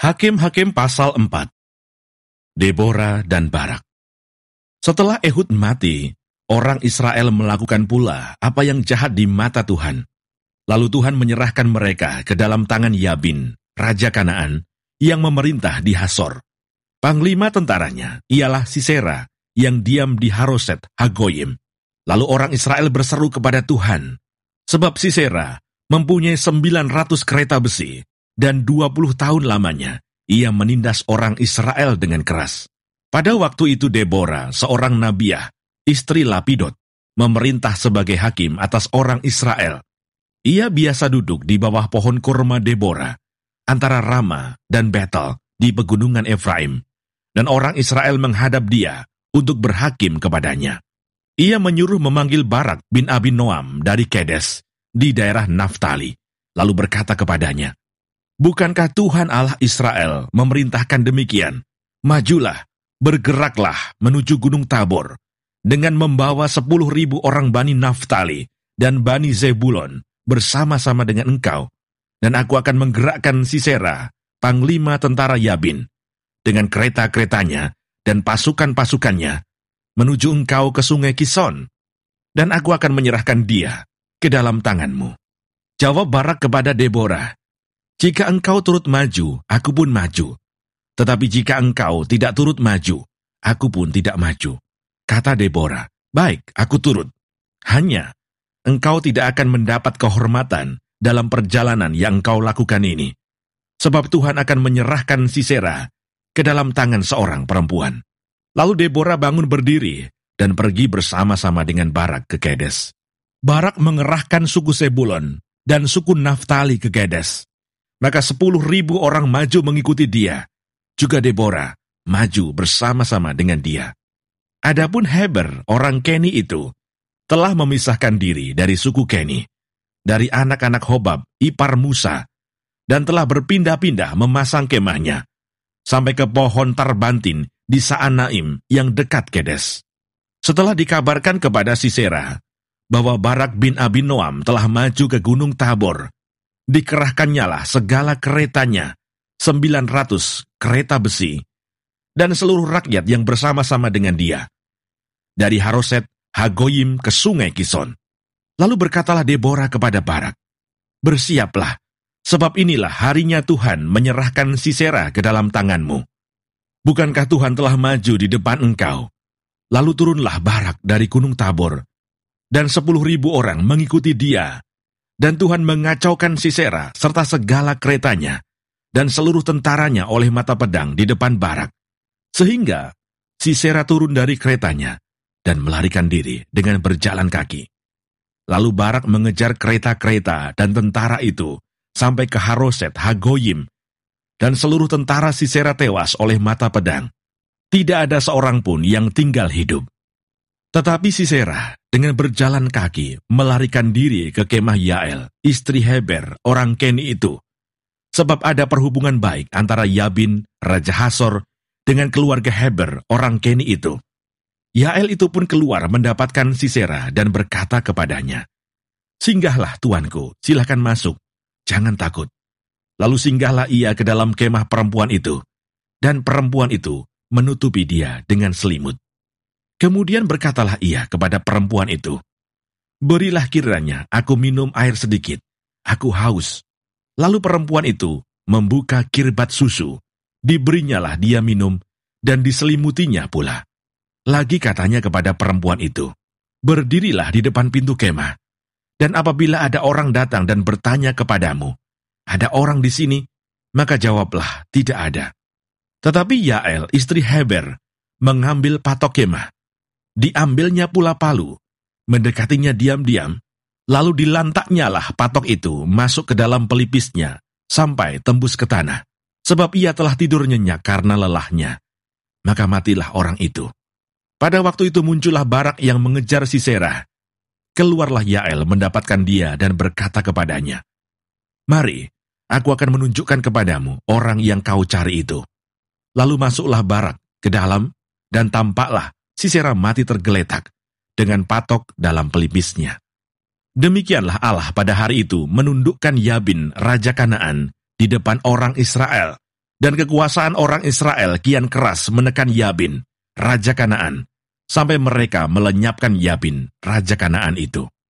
Hakim-Hakim pasal 4. Debora dan Barak. Setelah Ehud mati, orang Israel melakukan pula apa yang jahat di mata Tuhan. Lalu Tuhan menyerahkan mereka ke dalam tangan Yabin, raja Kanaan, yang memerintah di Hasor. Panglima tentaranya ialah Sisera, yang diam di Haroset Hagoyim. Lalu orang Israel berseru kepada Tuhan, sebab Sisera mempunyai 900 kereta besi, dan 20 tahun lamanya ia menindas orang Israel dengan keras. Pada waktu itu Debora, seorang nabiah, istri Lapidot, memerintah sebagai hakim atas orang Israel. Ia biasa duduk di bawah pohon kurma Debora, antara Rama dan Betel di pegunungan Efraim, dan orang Israel menghadap dia untuk berhakim kepadanya. Ia menyuruh memanggil Barak bin Abinoam dari Kedes, di daerah Naftali, lalu berkata kepadanya, "Bukankah Tuhan Allah Israel memerintahkan demikian? Majulah, bergeraklah menuju Gunung Tabor, dengan membawa 10.000 orang Bani Naftali dan Bani Zebulon bersama-sama dengan engkau, dan aku akan menggerakkan Sisera, panglima tentara Yabin, dengan kereta-keretanya dan pasukan-pasukannya, menuju engkau ke sungai Kison, dan aku akan menyerahkan dia ke dalam tanganmu." Jawab Barak kepada Debora, "Jika engkau turut maju, aku pun maju. Tetapi jika engkau tidak turut maju, aku pun tidak maju." Kata Debora, "Baik, aku turut. Hanya, engkau tidak akan mendapat kehormatan dalam perjalanan yang engkau lakukan ini. Sebab Tuhan akan menyerahkan Sisera ke dalam tangan seorang perempuan." Lalu Debora bangun berdiri dan pergi bersama-sama dengan Barak ke Kedes. Barak mengerahkan suku Zebulon dan suku Naftali ke Kedes. Maka 10.000 orang maju mengikuti dia. Juga Debora maju bersama-sama dengan dia. Adapun Heber, orang Keni itu, telah memisahkan diri dari suku Keni, dari anak-anak Hobab, ipar Musa, dan telah berpindah-pindah memasang kemahnya, sampai ke pohon Tarbantin di Saanaim yang dekat Kedes. Setelah dikabarkan kepada Sisera bahwa Barak bin Abinoam telah maju ke Gunung Tabor, dikerahkannyalah segala keretanya, 900 kereta besi, dan seluruh rakyat yang bersama-sama dengan dia, dari Haroset Hagoyim ke sungai Kison. Lalu berkatalah Debora kepada Barak, "Bersiaplah, sebab inilah harinya Tuhan menyerahkan Sisera ke dalam tanganmu. Bukankah Tuhan telah maju di depan engkau?" Lalu turunlah Barak dari Gunung Tabor, dan 10.000 orang mengikuti dia, dan Tuhan mengacaukan Sisera serta segala keretanya, dan seluruh tentaranya oleh mata pedang di depan Barak, sehingga Sisera turun dari keretanya, dan melarikan diri dengan berjalan kaki. Lalu Barak mengejar kereta-kereta dan tentara itu, sampai ke Haroset Hagoyim, dan seluruh tentara Sisera tewas oleh mata pedang. Tidak ada seorang pun yang tinggal hidup. Tetapi Sisera dengan berjalan kaki melarikan diri ke kemah Yael, istri Heber, orang Keni itu. Sebab ada perhubungan baik antara Yabin, Raja Hasor, dengan keluarga Heber, orang Keni itu. Yael itu pun keluar mendapatkan Sisera dan berkata kepadanya, "Singgahlah tuanku, silakan masuk, jangan takut." Lalu singgahlah ia ke dalam kemah perempuan itu, dan perempuan itu menutupi dia dengan selimut. Kemudian berkatalah ia kepada perempuan itu, "Berilah kiranya aku minum air sedikit, aku haus." Lalu perempuan itu membuka kirbat susu, diberinyalah dia minum, dan diselimutinya pula. Lagi katanya kepada perempuan itu, "Berdirilah di depan pintu kemah, dan apabila ada orang datang dan bertanya kepadamu, 'Ada orang di sini?' maka jawablah, 'Tidak ada.'" Tetapi Yael, istri Heber, mengambil patok kemah. Diambilnya pula palu, mendekatinya diam-diam, lalu dilantaknyalah patok itu masuk ke dalam pelipisnya, sampai tembus ke tanah, sebab ia telah tidur nyenyak karena lelahnya. Maka matilah orang itu. Pada waktu itu muncullah Barak yang mengejar Sisera. Keluarlah Yael mendapatkan dia dan berkata kepadanya, "Mari, aku akan menunjukkan kepadamu orang yang kau cari itu." Lalu masuklah Barak ke dalam, dan tampaklah Sisera mati tergeletak, dengan patok dalam pelipisnya. Demikianlah Allah pada hari itu menundukkan Yabin, raja Kanaan, di depan orang Israel, Dan kekuasaan orang Israel kian keras menekan Yabin, raja Kanaan, sampai mereka melenyapkan Yabin, raja Kanaan itu.